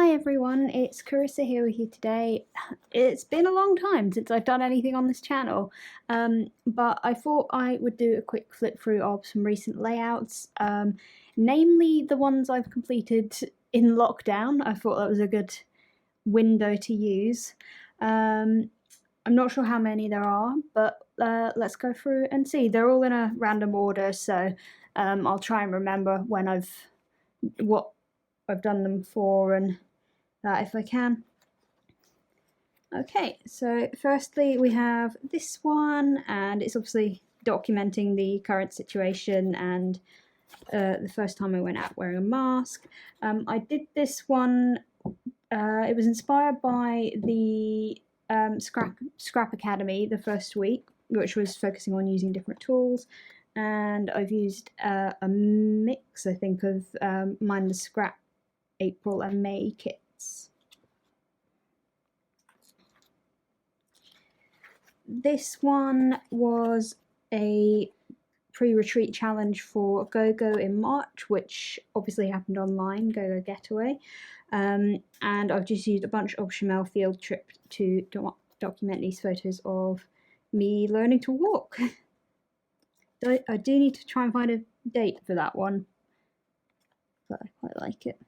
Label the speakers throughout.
Speaker 1: Hi everyone, it's Charissa here with you today. It's been a long time since I've done anything on this channel, but I thought I would do a quick flip through of some recent layouts, namely the ones I've completed in lockdown. I thought that was a good window to use. I'm not sure how many there are, but let's go through and see. They're all in a random order, so I'll try and remember when what I've done them for and that if I can. Okay, so firstly we have this one, and it's obviously documenting the current situation and the first time I went out wearing a mask. I did this one, it was inspired by the Scrap Academy the first week, which was focusing on using different tools, and I've used a mix, I think, of Mind the Scrap April and May kits. This one was a pre-retreat challenge for GoGo in March, which obviously happened online, GoGo Getaway, and I've just used a bunch of Chamel field trip to document these photos of me learning to walk. I do need to try and find a date for that one, but I quite like it.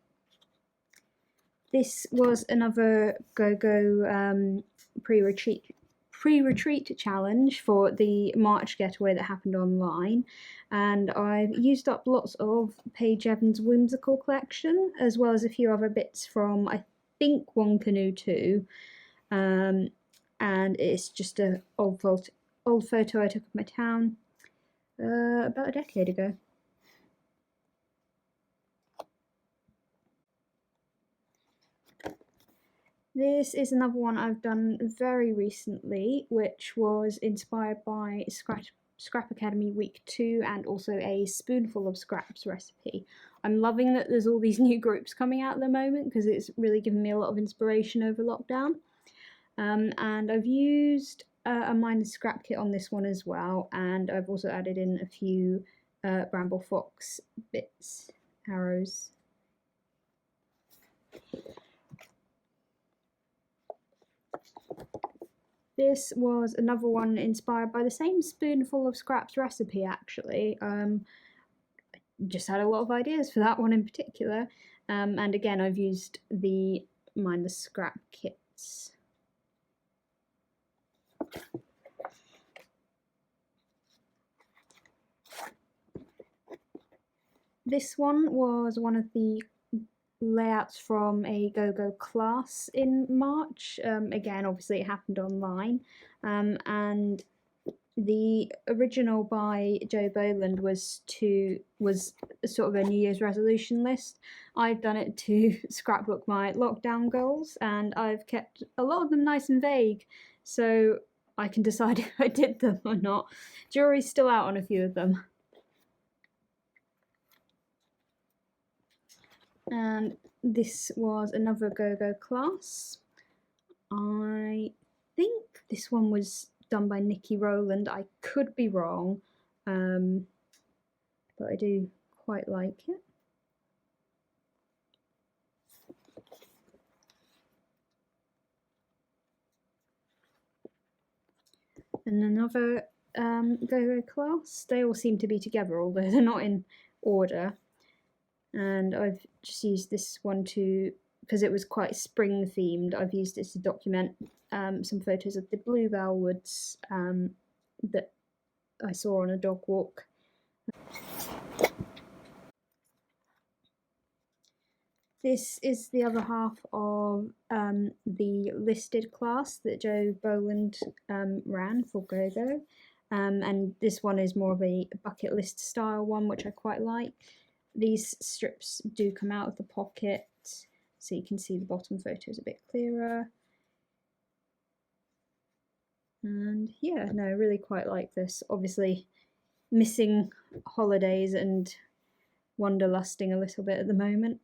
Speaker 1: This was another GoGo pre-retreat challenge for the March getaway that happened online, and I've used up lots of Paige Evans' whimsical collection, as well as a few other bits from, I think, One Canoe 2, and it's just an old photo I took of my town about a decade ago. This is another one I've done very recently, which was inspired by Scrap Academy Week 2 and also a Spoonful of Scraps recipe. I'm loving that there's all these new groups coming out at the moment because it's really given me a lot of inspiration over lockdown. And I've used a Mind the Scrap kit on this one as well, and I've also added in a few Bramble Fox bits, arrows. This was another one inspired by the same Spoonful of Scraps recipe, actually. Just had a lot of ideas for that one in particular. And again, I've used the Mind the Scrap kits. This one was one of the layouts from a GoGo class in March. Again, obviously it happened online, and the original by Joe Boland was sort of a New Year's resolution list. I've done it to scrapbook my lockdown goals, and I've kept a lot of them nice and vague, so I can decide if I did them or not. Jury's still out on a few of them. And this was another GoGo class. I think this one was done by Nikki Rowland. I could be wrong, but I do quite like it. And another GoGo class. They all seem to be together, although they're not in order. And I've just used this one because it was quite spring themed. I've used this to document some photos of the bluebell woods that I saw on a dog walk. This is the other half of the listed class that Joe Boland ran for GoGo, and this one is more of a bucket list style one, which I quite like. These strips do come out of the pocket, so you can see the bottom photos a bit clearer. And yeah, no, I really quite like this. Obviously missing holidays and wanderlusting a little bit at the moment.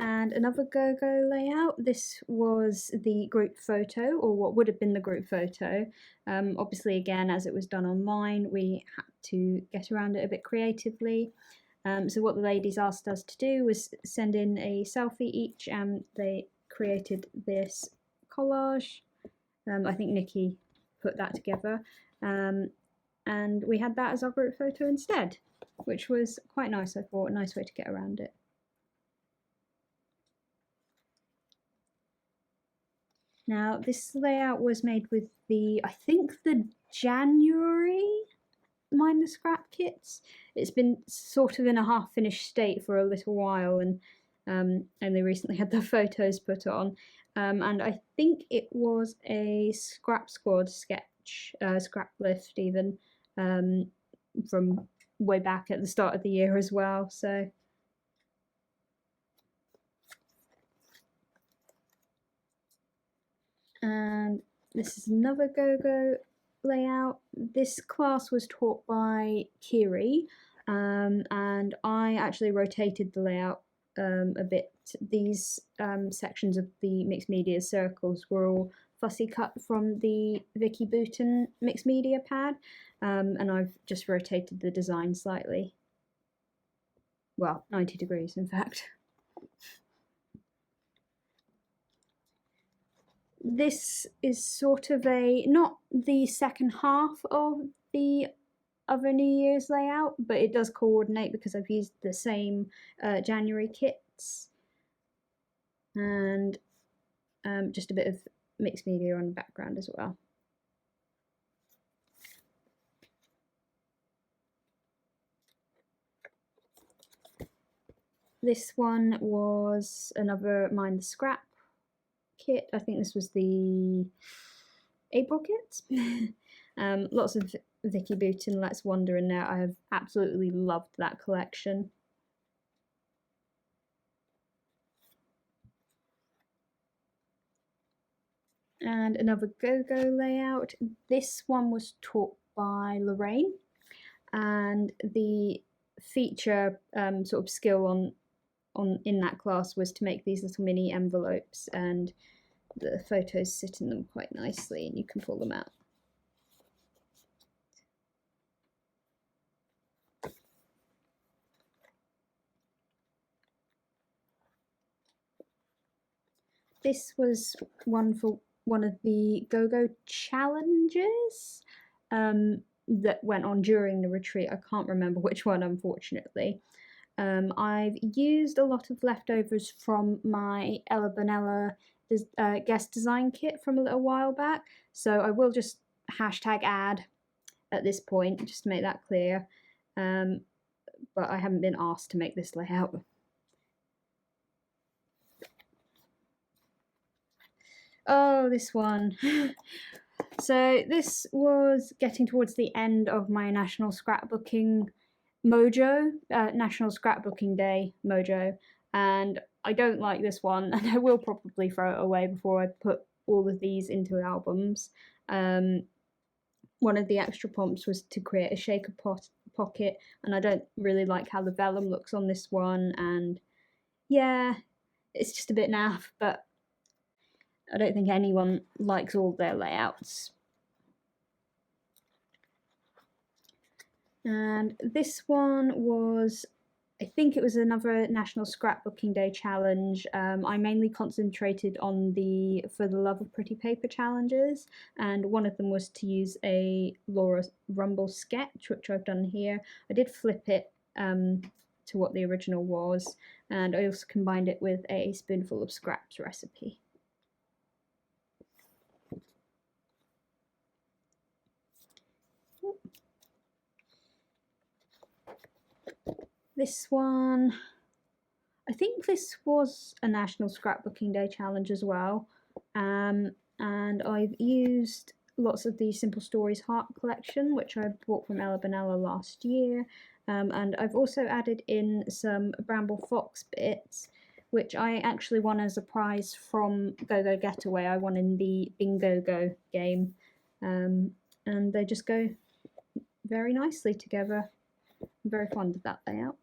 Speaker 1: And another GoGo layout. This was the group photo, or what would have been the group photo. Obviously, again, as it was done online, we had to get around it a bit creatively. So what the ladies asked us to do was send in a selfie each, and they created this collage. I think Nikki put that together, and we had that as our group photo instead, which was quite nice. I thought, a nice way to get around it. Now this layout was made with I think the January Mind the Scrap kits. It's been sort of in a half-finished state for a little while, and they recently had the photos put on. And I think it was a Scrap Squad sketch, Scrap Lift even, from way back at the start of the year as well. So. And this is another Go-Go layout. This class was taught by Kiri, and I actually rotated the layout a bit. These sections of the mixed media circles were all fussy cut from the Vicky Bouton mixed media pad, and I've just rotated the design slightly. Well, 90 degrees in fact. This is sort of not the second half of the other New Year's layout, but it does coordinate because I've used the same January kits, and just a bit of mixed media on the background as well. This one was another Mind the Scrap kit. I think this was the April kit. Lots of Vicky Bouton Let's Wander in there. I have absolutely loved that collection. And another Go-Go layout. This one was taught by Lorraine, and the feature sort of skill in that class was to make these little mini envelopes, and the photos sit in them quite nicely and you can pull them out. This was one for one of the Go-Go challenges that went on during the retreat. I can't remember which one, unfortunately. I've used a lot of leftovers from my Ella Bonella guest design kit from a little while back, so I will just #add at this point, just to make that clear, but I haven't been asked to make this layout. Oh, this one. So this was getting towards the end of my National Scrapbooking mojo, National Scrapbooking Day mojo, and I don't like this one, and I will probably throw it away before I put all of these into albums. One of the extra prompts was to create a shaker pocket, and I don't really like how the vellum looks on this one, and yeah, it's just a bit naff, but I don't think anyone likes all their layouts. And this one was, I think it was another National Scrapbooking Day challenge. I mainly concentrated on the For the Love of Pretty Paper challenges, and one of them was to use a Laura Rumble sketch, which I've done here. I did flip it to what the original was, and I also combined it with a spoonful of scraps recipe. This one, I think this was a National Scrapbooking Day challenge as well, and I've used lots of the Simple Stories Heart collection, which I bought from Ella Bonella last year, and I've also added in some Bramble Fox bits, which I actually won as a prize from Go-Go Getaway. I won in the Bingo Go game, and they just go very nicely together. I'm very fond of that layout.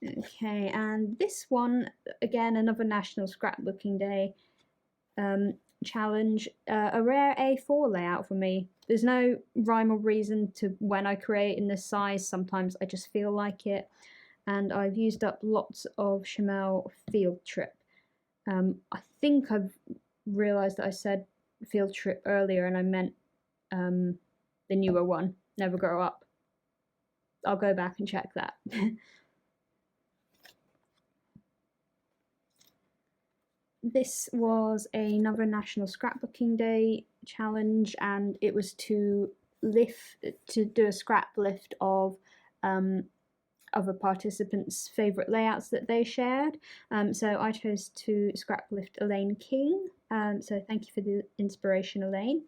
Speaker 1: Okay, and this one, again, another National Scrapbooking Day challenge, a rare A4 layout for me. there's no rhyme or reason to when I create in this size. Sometimes I just feel like it. And I've used up lots of Chamel Field Trip. I think I've realised that I said Field Trip earlier and I meant the newer one, Never Grow Up. I'll go back and check that. This was another National Scrapbooking Day challenge, and it was to do a scrap lift of other participants' favourite layouts that they shared. So I chose to scrap lift Elaine King. So thank you for the inspiration, Elaine.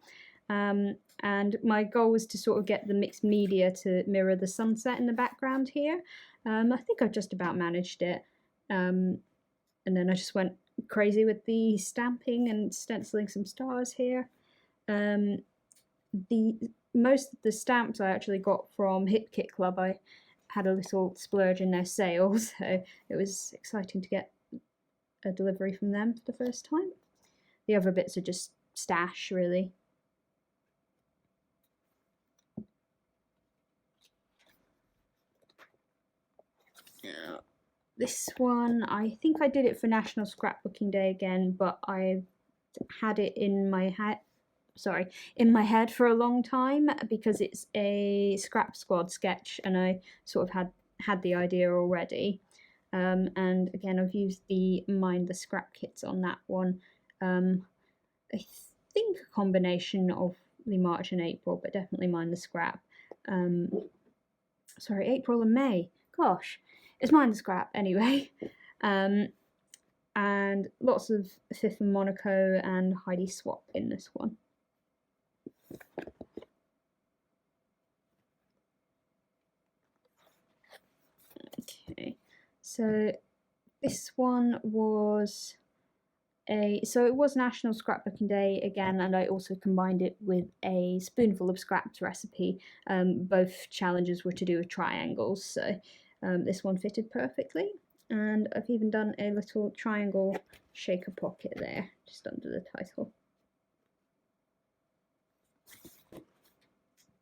Speaker 1: And my goal was to sort of get the mixed media to mirror the sunset in the background here. I think I just about managed it. And then I just went crazy with the stamping and stenciling some stars here. Most of the stamps I actually got from Hip Kit Club. I had a little splurge in their sales, so it was exciting to get a delivery from them for the first time. The other bits are just stash, really. This one, I think I did it for National Scrapbooking Day again, but I've had it in my head for a long time because it's a Scrap Squad sketch and I sort of had the idea already. And again, I've used the Mind the Scrap kits on that one. I think a combination of the March and April, but definitely Mind the Scrap. Sorry, April and May. Gosh. It's Mind the Scrap anyway. And lots of Fifth and Monaco and Heidi Swap in this one. Okay, so this one was it was National Scrapbooking Day again, and I also combined it with a spoonful of scraps recipe. Both challenges were to do with triangles, so this one fitted perfectly, and I've even done a little triangle shaker pocket there, just under the title.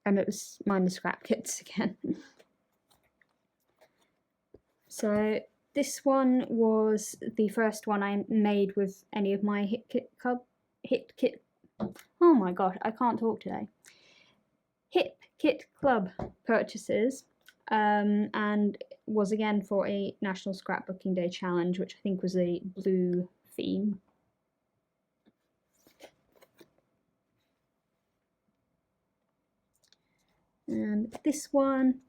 Speaker 1: And it was Mind the Scrap kits again. So this one was the first one I made with any of my oh my gosh, I can't talk today. Hip Kit Club purchases. And was again for a National Scrapbooking Day challenge, which I think was a blue theme. And this one,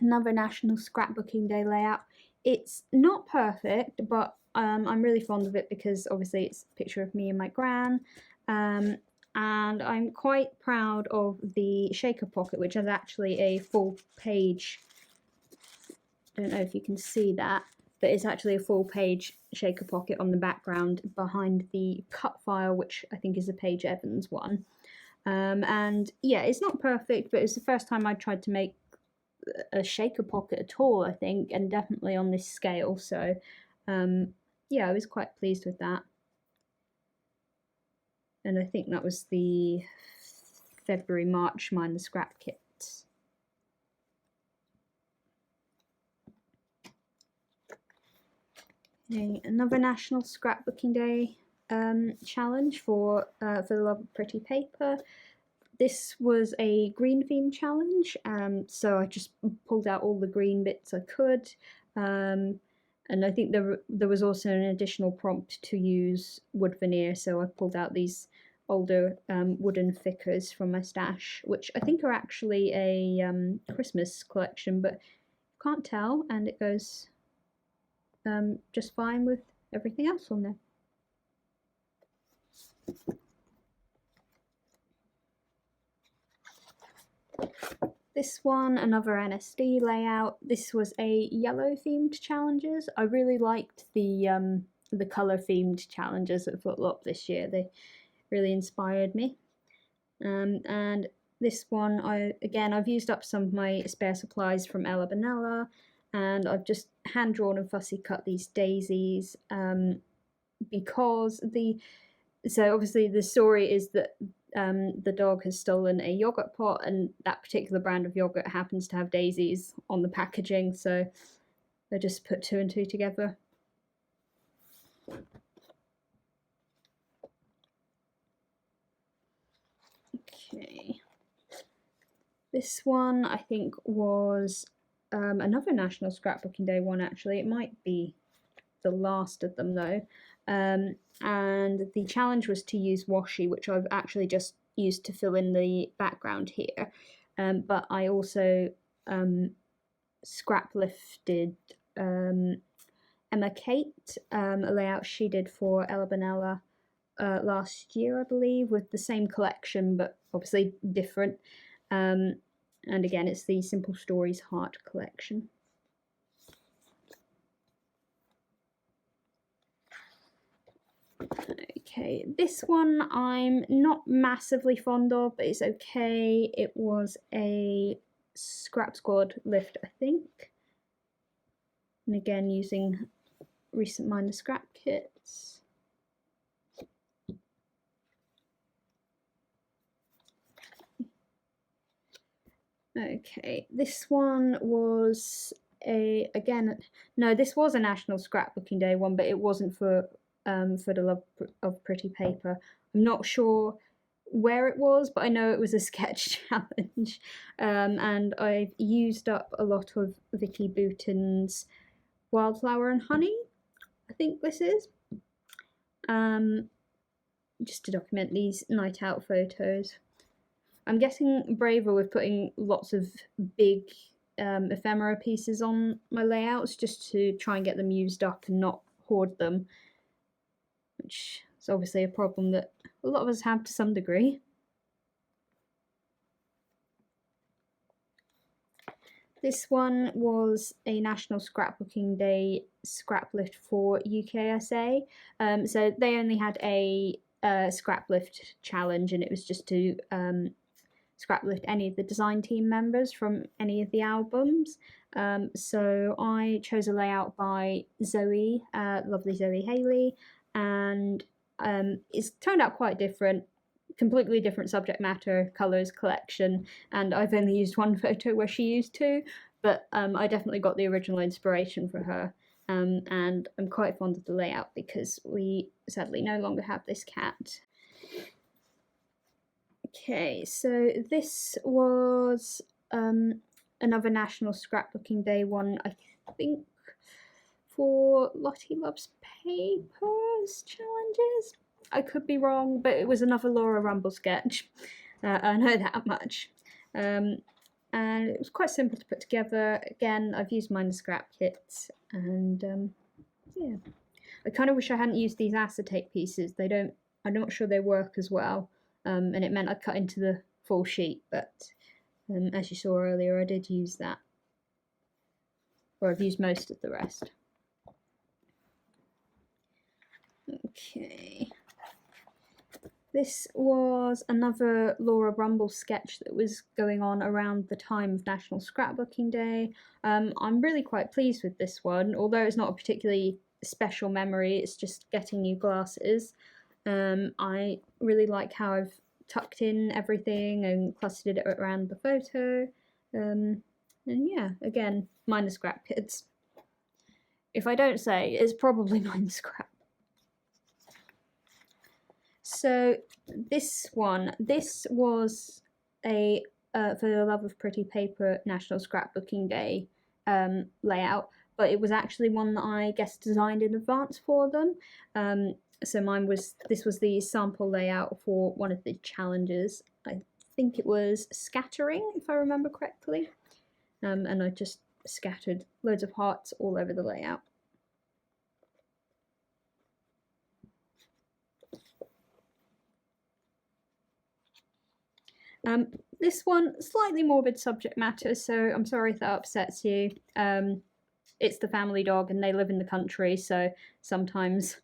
Speaker 1: another National Scrapbooking Day layout. It's not perfect, but I'm really fond of it because obviously it's a picture of me and my gran. And I'm quite proud of the shaker pocket, which is actually a full page. I don't know if you can see that, but it's actually a full page shaker pocket on the background behind the cut file, which I think is a Paige Evans one. And yeah, it's not perfect, but it's the first time I tried to make a shaker pocket at all, I think, and definitely on this scale. So yeah, I was quite pleased with that. And I think that was the February-March Mind the Scrap kits. Okay, another National Scrapbooking Day challenge for the love of pretty paper. This was a green theme challenge, so I just pulled out all the green bits I could, and I think there was also an additional prompt to use wood veneer, so I pulled out these older wooden thickers from my stash, which I think are actually a Christmas collection, but can't tell, and it goes just fine with everything else on there. This one, another NSD layout. This was a yellow themed challenges. I really liked the colour themed challenges at Footlop this year. They really inspired me. And this one, I've used up some of my spare supplies from Ella Benella, and I've just hand drawn and fussy cut these daisies because so obviously the story is that the dog has stolen a yogurt pot, and that particular brand of yogurt happens to have daisies on the packaging, so I just put 2 and 2 together. Okay. This one I think was another National Scrapbooking Day one, actually. It might be the last of them though. And the challenge was to use washi, which I've actually just used to fill in the background here. But I also scrap lifted Emma Kate, a layout she did for Ella Benella last year, I believe, with the same collection but obviously different. And again, it's the Simple Stories Heart collection. Okay, this one I'm not massively fond of, but it's okay. It was a Scrap Squad lift, I think. And again, using recent Minder scrap kits. Okay, this one was this was a National Scrapbooking Day one, but it wasn't for the love of pretty paper. I'm not sure where it was, but I know it was a sketch challenge. And I've used up a lot of Vicky Bouton's Wildflower and Honey, I think this is. Just to document these night out photos. I'm getting braver with putting lots of big ephemera pieces on my layouts just to try and get them used up and not hoard them, which is obviously a problem that a lot of us have to some degree. This one was a National Scrapbooking Day scrap lift for UKSA. So they only had a scrap lift challenge, and it was just to scrap lift any of the design team members from any of the albums. So I chose a layout by Zoe, lovely Zoe Haley, and it's turned out quite different. Completely different subject matter, colours, collection, and I've only used one photo where she used 2, but I definitely got the original inspiration for her, and I'm quite fond of the layout because we sadly no longer have this cat. Okay, so this was another National Scrapbooking Day one, I think, for Lottie Loves Papers challenges. I could be wrong, but it was another Laura Rumble sketch. I know that much. And it was quite simple to put together. Again, I've used mine as scrap kits, and yeah. I kind of wish I hadn't used these acetate pieces. I'm not sure they work as well, and it meant I'd cut into the full sheet, but as you saw earlier, I did use that. Or I've used most of the rest. Okay. This was another Laura Rumble sketch that was going on around the time of National Scrapbooking Day. I'm really quite pleased with this one, although it's not a particularly special memory, it's just getting new glasses. I really like how I've tucked in everything and clustered it around the photo. And yeah, again, minor scrap kits. If I don't say, it's probably minor scrap. So this was a For the Love of Pretty Paper National Scrapbooking Day layout, but it was actually one that I guest designed in advance for them. So this was the sample layout for one of the challenges. I think it was scattering, if I remember correctly. And I just scattered loads of hearts all over the layout. This one, slightly morbid subject matter, so I'm sorry if that upsets you. It's the family dog and they live in the country, so sometimes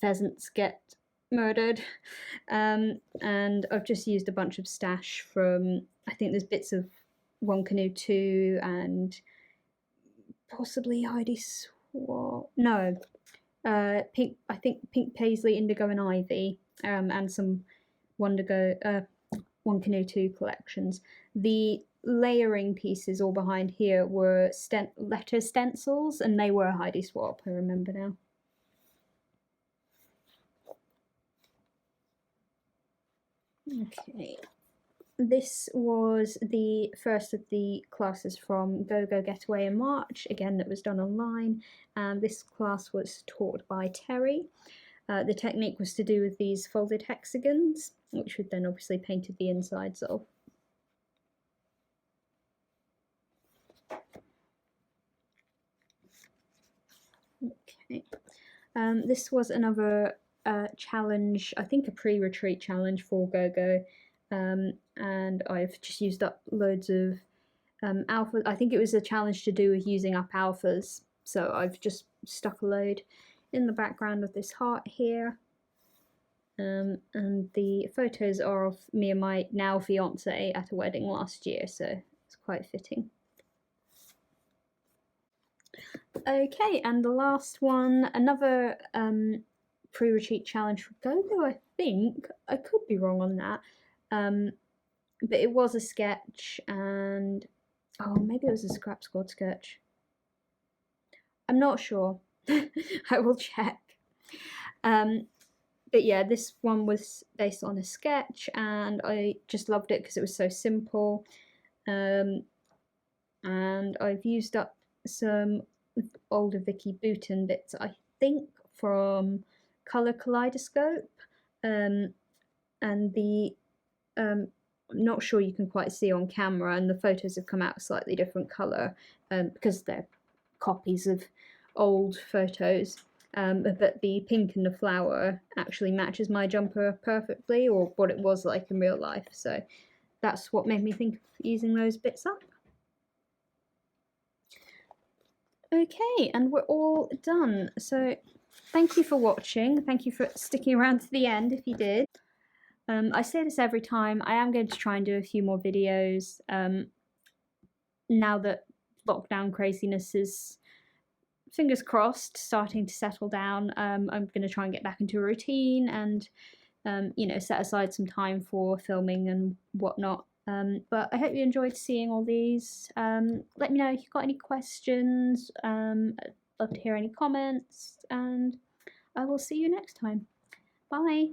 Speaker 1: pheasants get murdered. And I've just used a bunch of stash from, I think there's bits of One Canoe 2 and possibly Heidi Swap. No, Pink Paisley, Indigo and Ivy, and some One Canoe 2 collections. The layering pieces all behind here were letter stencils, and they were a Heidi swap, I remember now. Okay, this was the first of the classes from Go Go Getaway in March, again that was done online, and this class was taught by Terry. The technique was to do with these folded hexagons, which would then obviously painted the insides of. Okay, this was another challenge, I think a pre-retreat challenge for Go-Go, and I've just used up loads of alpha. I think it was a challenge to do with using up alphas, so I've just stuck a load in the background of this heart here. And the photos are of me and my now fiance at a wedding last year, so it's quite fitting. Okay, and the last one, another pre-retreat challenge for Go-Go, I think. I could be wrong on that. But it was a sketch, and oh, maybe it was a Scrap Squad sketch. I'm not sure. I will check. But yeah, this one was based on a sketch, and I just loved it because it was so simple. And I've used up some older Vicky Bouton bits, I think, from Colour Kaleidoscope, and the I'm not sure you can quite see on camera, and the photos have come out a slightly different colour because they're copies of old photos. But the pink in the flower actually matches my jumper perfectly, or what it was like in real life. So that's what made me think of using those bits up. Okay, and we're all done. So thank you for watching. Thank you for sticking around to the end if you did. I say this every time. I am going to try and do a few more videos now that lockdown craziness is, fingers crossed, starting to settle down. I'm going to try and get back into a routine and you know, set aside some time for filming and whatnot. But I hope you enjoyed seeing all these. Let me know if you've got any questions. I'd love to hear any comments, and I will see you next time. Bye.